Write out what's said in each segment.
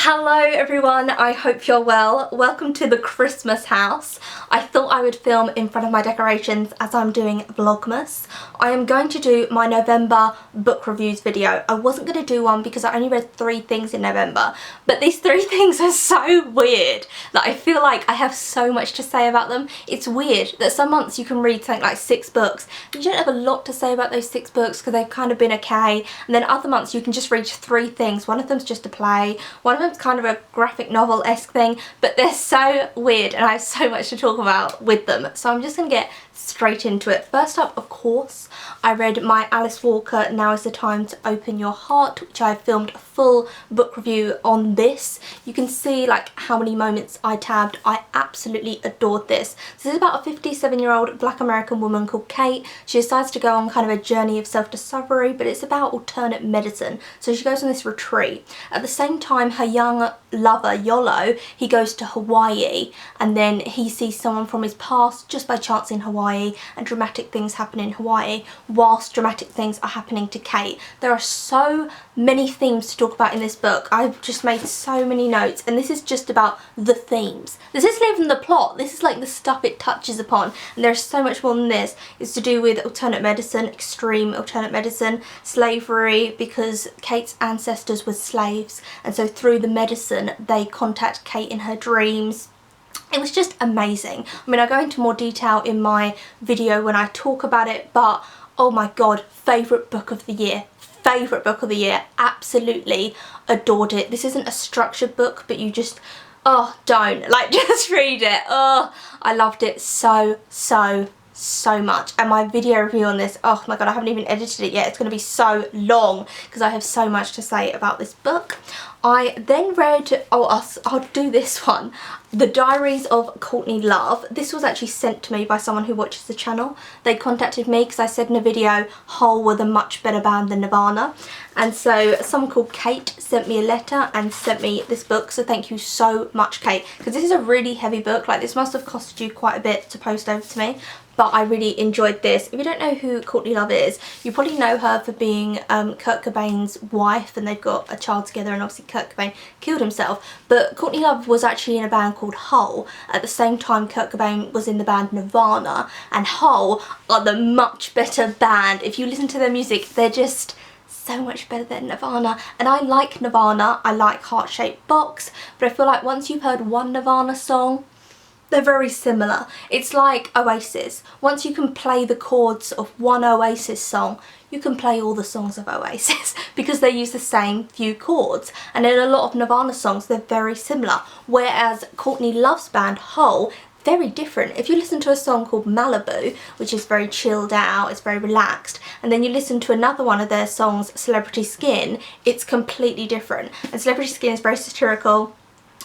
Hello everyone, I hope you're well. Welcome to the Christmas house. I thought I would film in front of my decorations as I'm doing Vlogmas. I am going to do my November book reviews video. I wasn't going to do one because I only read 3 things in November, but these 3 things are so weird that I feel like I have so much to say about them. It's weird that some months you can read something like 6 books, but you don't have a lot to say about those 6 books because they've kind of been okay, and then other months you can just read 3 things. One of them's just a play, one of them's kind of a graphic novel-esque thing, but they're so weird and I have so much to talk about with them. So I'm just going to get straight into it. First up, of course, I read my Alice Walker Now Is the Time to Open Your Heart, which I filmed a full book review on this. You can see like how many moments I tabbed. I absolutely adored this. This is about a 57-year-old black American woman called Kate. She decides to go on kind of a journey of self-discovery, but it's about alternate medicine. So she goes on this retreat. At the same time, her young lover, Yolo, he goes to Hawaii, and then he sees someone from his past just by chance in Hawaii, and dramatic things happen in Hawaii whilst dramatic things are happening to Kate. There are so many themes to talk about in this book. I've just made so many notes, and this is just about the themes. This isn't even the plot, this is like the stuff it touches upon, and there's so much more than this. It's to do with alternate medicine, extreme alternate medicine, slavery, because Kate's ancestors were slaves, and so through the medicine they contact Kate in her dreams. It was just amazing. I mean, I go into more detail in my video when I talk about it, but oh my god, favourite book of the year. Favourite book of the year. Absolutely adored it. This isn't a structured book, but you just, oh, don't. Like, just read it. Oh, I loved it so much. And my video review on this, oh my god, I haven't even edited it yet. It's going to be so long because I have so much to say about this book. I then read, I'll do this one, The Diaries of Courtney Love. This was actually sent to me by someone who watches the channel. They contacted me because I said in a video Hole were the much better band than Nirvana, and so someone called Kate sent me a letter and sent me this book, so thank you so much, Kate, because this is a really heavy book. Like, this must have costed you quite a bit to post over to me, but I really enjoyed this. If you don't know who Courtney Love is, you probably know her for being Kurt Cobain's wife, and they've got a child together, and obviously Kurt Cobain killed himself. But Courtney Love was actually in a band called Hole at the same time Kurt Cobain was in the band Nirvana, and Hole are the much better band. If you listen to their music, they're just so much better than Nirvana, and I like Nirvana, I like Heart Shaped Box, but I feel like once you've heard one Nirvana song, they're very similar. It's like Oasis. Once you can play the chords of one Oasis song, you can play all the songs of Oasis because they use the same few chords. And in a lot of Nirvana songs, they're very similar. Whereas Courtney Love's band, Hole, very different. If you listen to a song called Malibu, which is very chilled out, it's very relaxed, and then you listen to another one of their songs, Celebrity Skin, it's completely different. And Celebrity Skin is very satirical.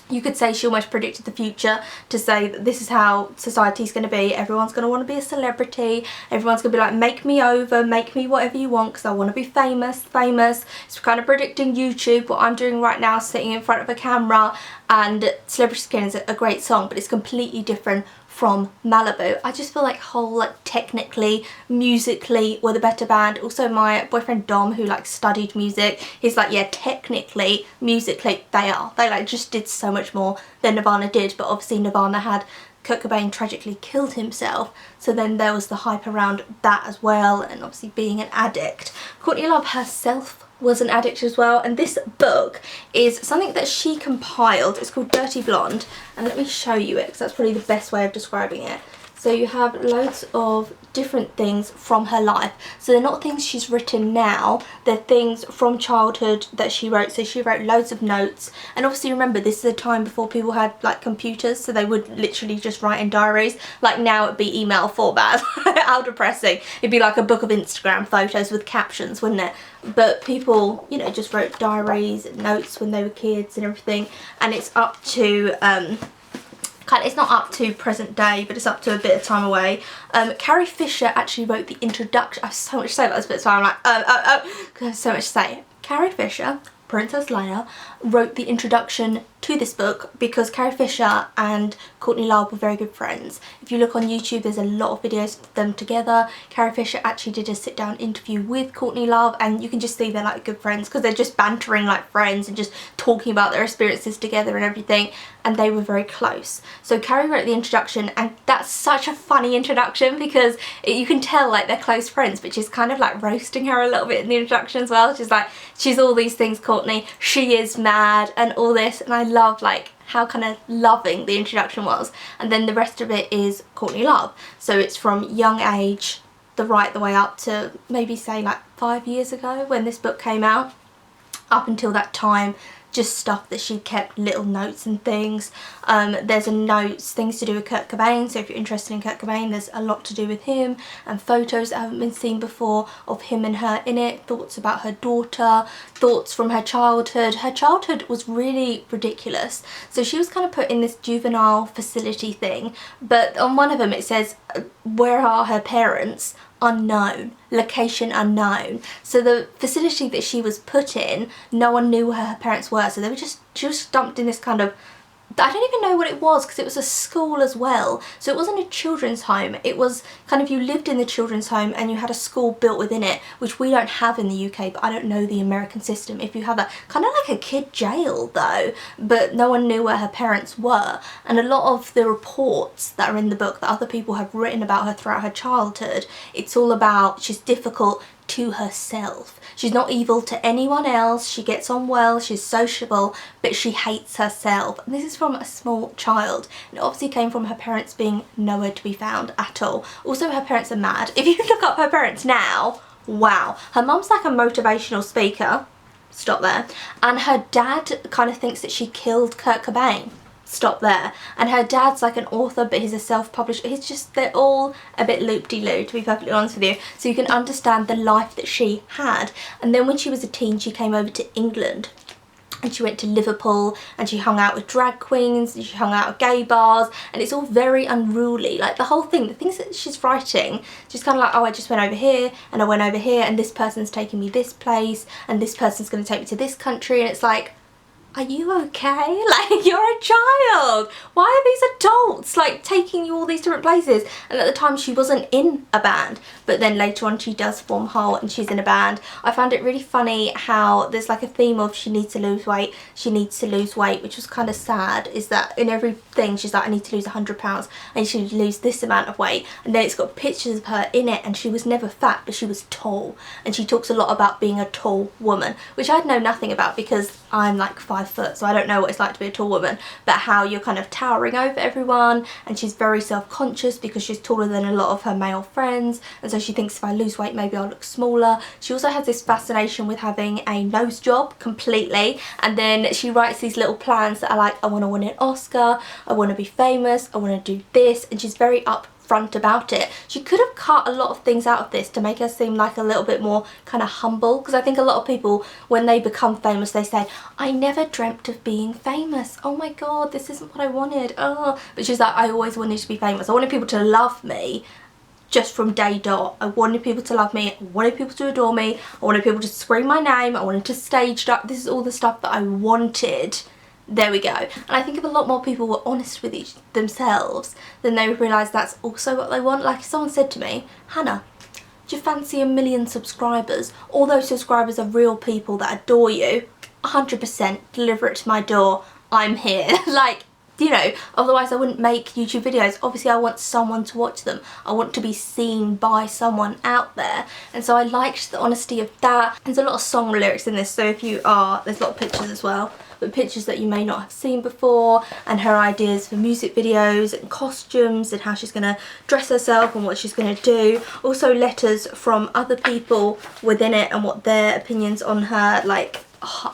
You could say she almost predicted the future to say that this is how society's going to be. Everyone's going to want to be a celebrity. Everyone's going to be like, make me over, make me whatever you want because I want to be famous. It's kind of predicting YouTube, what I'm doing right now, sitting in front of a camera. And Celebrity Skin is a great song, but it's completely different from Malibu. I just feel like Hole, like, technically, musically, were the better band. Also, my boyfriend Dom, who like studied music, he's like, yeah, technically, musically, they like just did so much more than Nirvana did. But obviously Nirvana had Kurt Cobain tragically killed himself, so then there was the hype around that as well, and obviously being an addict. Courtney Love herself was an addict as well, and this book is something that she compiled. It's called Dirty Blonde, and let me show you it because that's probably the best way of describing it. So you have loads of different things from her life. So they're not things she's written now, they're things from childhood that she wrote. So she wrote loads of notes, and obviously remember, this is a time before people had like computers, so they would literally just write in diaries. Like now it'd be email format. How depressing. It'd be like a book of Instagram photos with captions, wouldn't it? But people, you know, just wrote diaries, notes when they were kids and everything, and it's up to it's not up to present day, but it's up to a bit of time away. Carrie Fisher actually wrote the introduction. I have so much to say about this bit, so I'm like, because I have so much to say. Carrie Fisher, Princess Leia, wrote the introduction to this book because Carrie Fisher and Courtney Love were very good friends. If you look on YouTube, there's a lot of videos of them together. Carrie Fisher actually did a sit-down interview with Courtney Love, and you can just see they're like good friends because they're just bantering like friends and just talking about their experiences together and everything, and they were very close. So Carrie wrote the introduction, and that's such a funny introduction because you can tell like they're close friends, but she's kind of like roasting her a little bit in the introduction as well. She's like, she's all these things, Courtney, she is mad and all this, and I love like how kind of loving the introduction was. And then the rest of it is Courtney Love, so it's from young age right the way up to maybe say like 5 years ago when this book came out. Up until that time, just stuff that she kept, little notes and things. There's a notes, things to do with Kurt Cobain, so if you're interested in Kurt Cobain, there's a lot to do with him, and photos that haven't been seen before of him and her in it, thoughts about her daughter, thoughts from her childhood. Her childhood was really ridiculous, so she was kind of put in this juvenile facility thing, but on one of them it says, where are her parents? Unknown, location unknown. So the facility that she was put in, no one knew where her parents were, so she was dumped in this kind of, I don't even know what it was because it was a school as well. So it wasn't a children's home, it was kind of, you lived in the children's home and you had a school built within it, which we don't have in the UK, but I don't know the American system. If you have a kind of like a kid jail though, but no one knew where her parents were. And a lot of the reports that are in the book that other people have written about her throughout her childhood, it's all about she's difficult to herself. She's not evil to anyone else, she gets on well, she's sociable, but she hates herself. And this is from a small child, and it obviously came from her parents being nowhere to be found at all. Also, her parents are mad. If you look up her parents now, wow. Her mum's like a motivational speaker, stop there, and her dad kind of thinks that she killed Kurt Cobain. Stop there. And her dad's like an author, but he's a self-publisher. He's just, they're all a bit loop-de-loo, to be perfectly honest with you. So you can understand the life that she had. And then when she was a teen, she came over to England. And she went to Liverpool and she hung out with drag queens and she hung out at gay bars, and it's all very unruly. Like the whole thing, the things that she's writing, she's kind of like, oh, I just went over here and I went over here and this person's taking me this place and this person's going to take me to this country, and it's like, are you okay? Like, you're a child. Why are these adults like taking you all these different places? And at the time she wasn't in a band, but then later on she does form Halt and she's in a band. I found it really funny how there's like a theme of she needs to lose weight, she needs to lose weight, which was kind of sad, is that in everything she's like, I need to lose 100 pounds, I need to lose this amount of weight, and then it's got pictures of her in it, and she was never fat, but she was tall, and she talks a lot about being a tall woman, which I'd know nothing about because I'm like 5 foot, so I don't know what it's like to be a tall woman, but how you're kind of towering over everyone, and she's very self-conscious because she's taller than a lot of her male friends, and so she thinks if I lose weight maybe I'll look smaller. She also has this fascination with having a nose job completely, and then she writes these little plans that are like, I want to win an Oscar, I want to be famous, I want to do this, and she's very upfront about it. She could have cut a lot of things out of this to make her seem like a little bit more kind of humble, because I think a lot of people, when they become famous, they say, I never dreamt of being famous, oh my god, this isn't what I wanted, oh. But she's like, I always wanted to be famous, I wanted people to love me just from day dot. I wanted people to love me, I wanted people to adore me, I wanted people to scream my name, I wanted to stage up, this is all the stuff that I wanted. There we go. And I think if a lot more people were honest with themselves, then they would realise that's also what they want. Like if someone said to me, Hannah, do you fancy 1 million subscribers? All those subscribers are real people that adore you. 100%, deliver it to my door, I'm here. Like, you know, otherwise I wouldn't make YouTube videos. Obviously I want someone to watch them. I want to be seen by someone out there. And so I liked the honesty of that. There's a lot of song lyrics in this, so if you are, there's a lot of pictures as well, but pictures that you may not have seen before, and her ideas for music videos and costumes and how she's going to dress herself and what she's going to do. Also letters from other people within it and what their opinions on her, like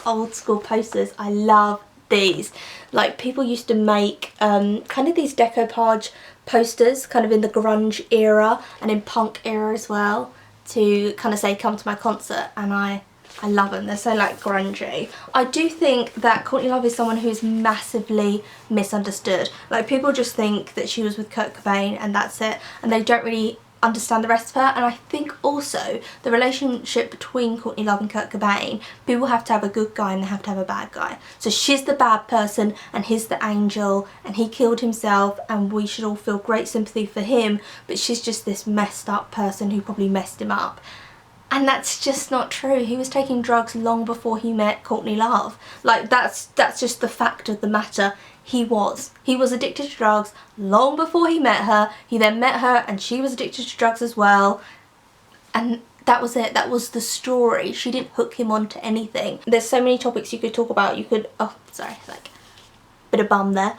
old school posters. I love these. Like people used to make kind of these decoupage posters kind of in the grunge era and in punk era as well, to kind of say come to my concert, and I love them. They're so like grungy. I do think that Courtney Love is someone who is massively misunderstood. Like people just think that she was with Kurt Cobain and that's it, and they don't really understand the rest of her. And I think also the relationship between Courtney Love and Kurt Cobain, people have to have a good guy and they have to have a bad guy. So she's the bad person and he's the angel, and he killed himself and we should all feel great sympathy for him, but she's just this messed up person who probably messed him up. And that's just not true. He was taking drugs long before he met Courtney Love. Like, that's just the fact of the matter. He was addicted to drugs long before he met her. He then met her and she was addicted to drugs as well. And that was it. That was the story. She didn't hook him onto anything. There's so many topics you could talk about. You could, oh, sorry, like, bit of bum there.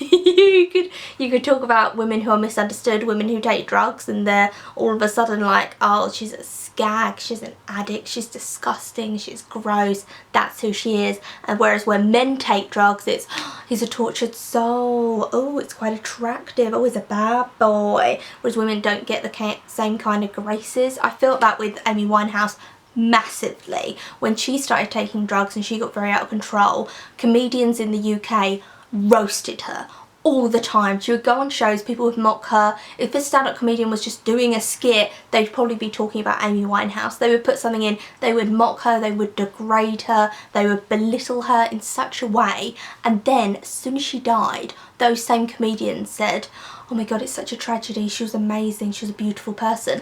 You could talk about women who are misunderstood, women who take drugs and they're all of a sudden like, oh, she's a skag, she's an addict, she's disgusting, she's gross, that's who she is. And whereas when men take drugs, it's, oh, he's a tortured soul, oh, it's quite attractive, oh, he's a bad boy. Whereas women don't get the same kind of graces. I felt that with Amy Winehouse massively. When she started taking drugs and she got very out of control, comedians in the UK roasted her all the time. She would go on shows, people would mock her. If a stand-up comedian was just doing a skit, they'd probably be talking about Amy Winehouse. They would put something in, they would mock her, they would degrade her, they would belittle her in such a way. And then as soon as she died, those same comedians said, oh my god, it's such a tragedy, she was amazing, she was a beautiful person.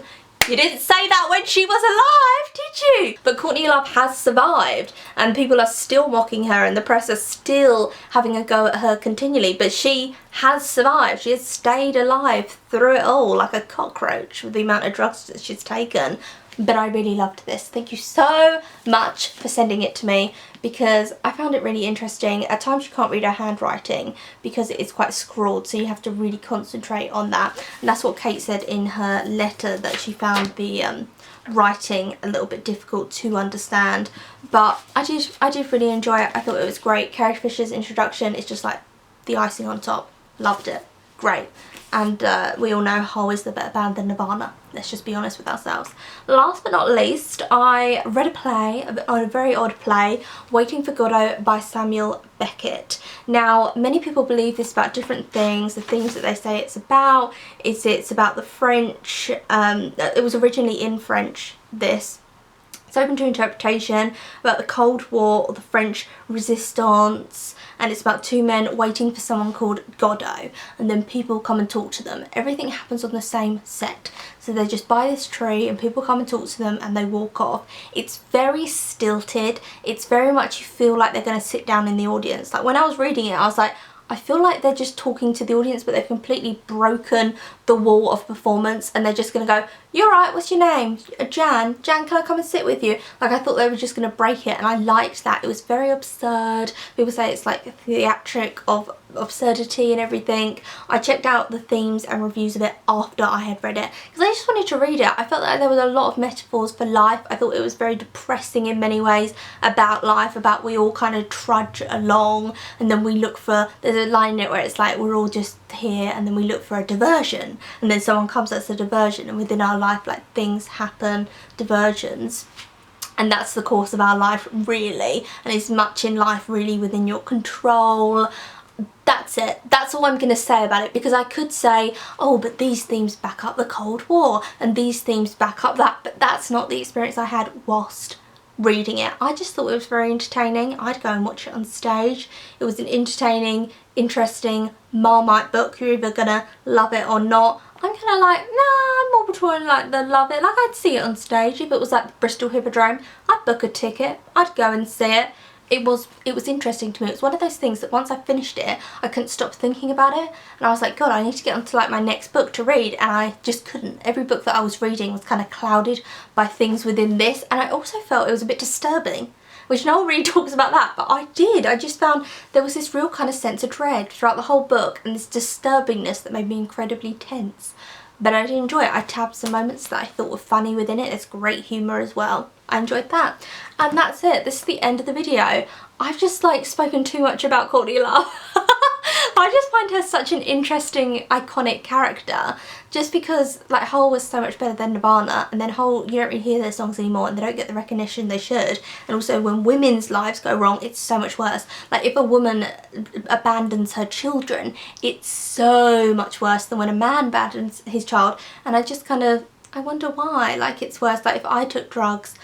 You didn't say that when she was alive, did you? But Courtney Love has survived and people are still mocking her and the press are still having a go at her continually, but she has survived. She has stayed alive through it all like a cockroach with the amount of drugs that she's taken. But I really loved this. Thank you so much for sending it to me because I found it really interesting. At times you can't read her handwriting because it is quite scrawled, so you have to really concentrate on that. And that's what Kate said in her letter, that she found the writing a little bit difficult to understand. But I did really enjoy it. I thought it was great. Carrie Fisher's introduction is just like the icing on top. Loved it. Great. And we all know Hole is the better band than Nirvana. Let's just be honest with ourselves. Last but not least, I read a play, a very odd play, Waiting for Godot by Samuel Beckett. Now, many people believe this about different things. The things that they say it's about is it's about the French. It was originally in French, this. It's open to interpretation, about the Cold War or the French Resistance, and it's about two men waiting for someone called Godot, and then people come and talk to them. Everything happens on the same set. So they just buy this tree and people come and talk to them and they walk off. It's very stilted. It's very much you feel like they're going to sit down in the audience. Like when I was reading it, I was like, I feel like they're just talking to the audience, but they've completely broken the wall of performance and they're just going to go, you're right, what's your name? Jan, can I come and sit with you? Like, I thought they were just going to break it, and I liked that. It was very absurd. People say it's like a theatric of absurdity and everything. I checked out the themes and reviews of it after I had read it because I just wanted to read it. I felt like there was a lot of metaphors for life. I thought it was very depressing in many ways about life, about we all kind of trudge along and then we look for, there's a line in it where it's like we're all just here and then we look for a diversion and then someone comes, that's a diversion, and within our life like things happen, diversions. And that's the course of our life really, and is much in life really within your control. That's it. That's all I'm going to say about it, because I could say, oh, but these themes back up the Cold War and these themes back up that, but that's not the experience I had whilst reading it. I just thought it was very entertaining. I'd go and watch it on stage. It was an entertaining, interesting Marmite book. You're either gonna love it or not. I'm kind of like, nah, I'm more between like the love it. Like, I'd see it on stage. If it was like the Bristol Hippodrome, I'd book a ticket. I'd go and see it. It was interesting to me. It was one of those things that once I finished it, I couldn't stop thinking about it. And I was like, God, I need to get onto like my next book to read. And I just couldn't. Every book that I was reading was kind of clouded by things within this. And I also felt it was a bit disturbing, which no one really talks about that, but I did. I just found there was this real kind of sense of dread throughout the whole book and this disturbingness that made me incredibly tense. But I did enjoy it. I tabbed some moments that I thought were funny within it. There's great humour as well. I enjoyed that. And that's it. This is the end of the video. I've just like spoken too much about Courtney Love. I just find her such an interesting, iconic character, just because like Hole was so much better than Nirvana, and then Hole, you don't really hear their songs anymore and they don't get the recognition they should. And also when women's lives go wrong, it's so much worse. Like if a woman abandons her children, it's so much worse than when a man abandons his child. And I wonder why. Like it's worse. Like if I took drugs,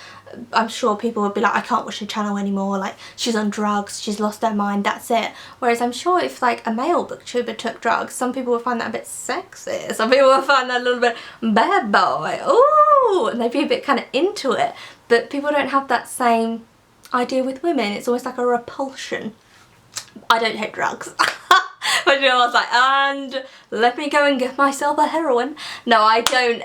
I'm sure people would be like, I can't watch the channel anymore, like she's on drugs, she's lost her mind, that's it. Whereas I'm sure if like a male booktuber took drugs, some people would find that a bit sexy, some people would find that a little bit bad boy, ooh, and they'd be a bit kind of into it. But people don't have that same idea with women. It's always like a repulsion. I don't take drugs. But you know, I was like, and let me go and get myself a heroin. No, I don't.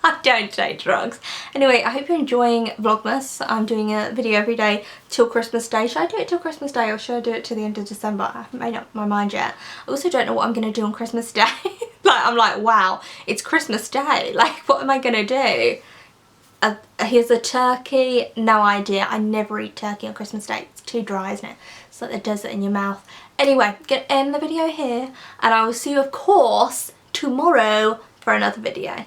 I don't take drugs. Anyway, I hope you're enjoying Vlogmas. I'm doing a video every day till Christmas Day. Should I do it till Christmas Day or should I do it till the end of December? I haven't made up my mind yet. I also don't know what I'm going to do on Christmas Day. Like, I'm like, wow, it's Christmas Day. Like, what am I going to do? Here's a turkey. No idea. I never eat turkey on Christmas Day. It's too dry, isn't it? It's like the desert in your mouth. Anyway, gonna end the video here, and I will see you, of course, tomorrow for another video.